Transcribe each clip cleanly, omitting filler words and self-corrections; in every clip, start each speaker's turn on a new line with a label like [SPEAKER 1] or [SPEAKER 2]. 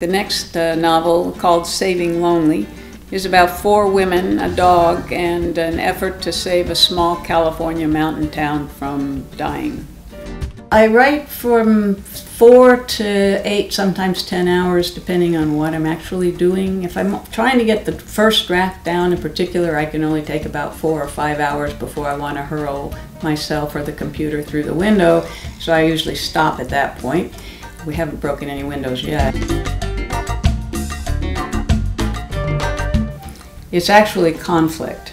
[SPEAKER 1] The next novel, called Saving Lonely, is about 4 women, a dog, and an effort to save a small California mountain town from dying. I write from 4 to 8, sometimes 10 hours, depending on what I'm actually doing. If I'm trying to get the first draft down in particular, I can only take about 4 or 5 hours before I want to hurl myself or the computer through the window, so I usually stop at that point. We haven't broken any windows yet. It's actually conflict.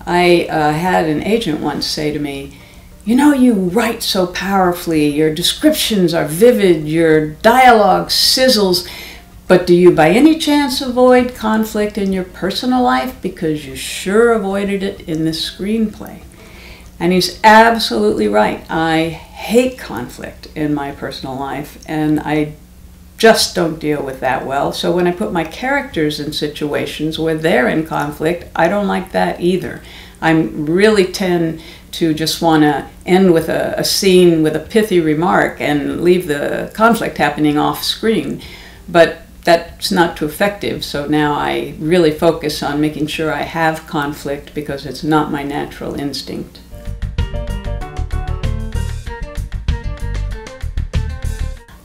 [SPEAKER 1] I had an agent once say to me, "You know, you write so powerfully, your descriptions are vivid, your dialogue sizzles, but do you by any chance avoid conflict in your personal life? Because you sure avoided it in this screenplay." And he's absolutely right. I hate conflict in my personal life, and I just don't deal with that well. So when I put my characters in situations where they're in conflict, I don't like that either. I really tend to just want to end with a scene with a pithy remark and leave the conflict happening off screen. But that's not too effective, so now I really focus on making sure I have conflict because it's not my natural instinct.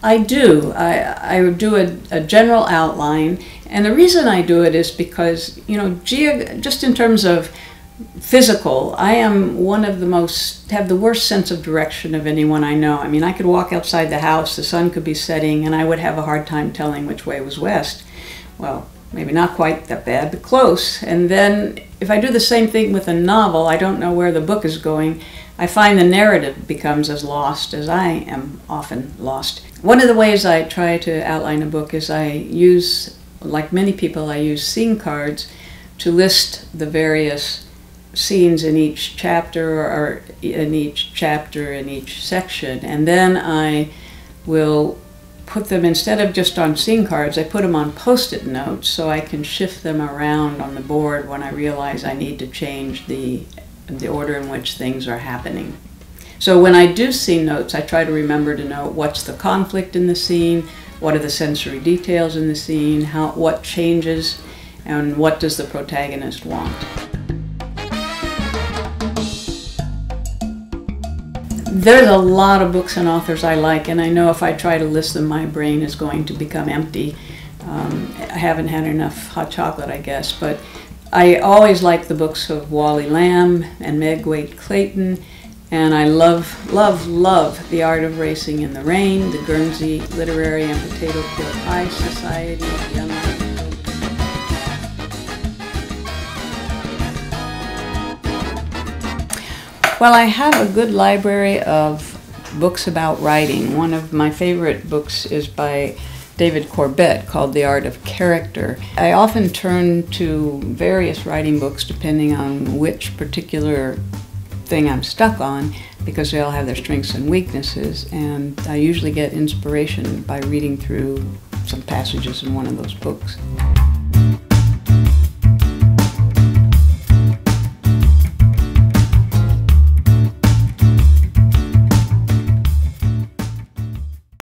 [SPEAKER 1] I do. I do a general outline, and the reason I do it is because, you know, just in terms of physical, I am one of have the worst sense of direction of anyone I know. I mean, I could walk outside the house, the sun could be setting, and I would have a hard time telling which way was west. Well, maybe not quite that bad, but close. And then if I do the same thing with a novel, I don't know where the book is going. I find the narrative becomes as lost as I am often lost. One of the ways I try to outline a book is I use, like many people, I use scene cards to list the various scenes in each chapter or in each section, and then I will put them, instead of just on scene cards, I put them on post-it notes so I can shift them around on the board when I realize I need to change the order in which things are happening. So when I do scene notes, I try to remember to know what's the conflict in the scene, what are the sensory details in the scene, what changes, and what does the protagonist want. There's a lot of books and authors I like, and I know if I try to list them, my brain is going to become empty. I haven't had enough hot chocolate, I guess, but I always like the books of Wally Lamb and Meg Wade Clayton, and I love, love, love The Art of Racing in the Rain, the Guernsey Literary and Potato Peel Pie Society, Young. Well, I have a good library of books about writing. One of my favorite books is by David Corbett called The Art of Character. I often turn to various writing books depending on which particular thing I'm stuck on, because they all have their strengths and weaknesses, and I usually get inspiration by reading through some passages in one of those books.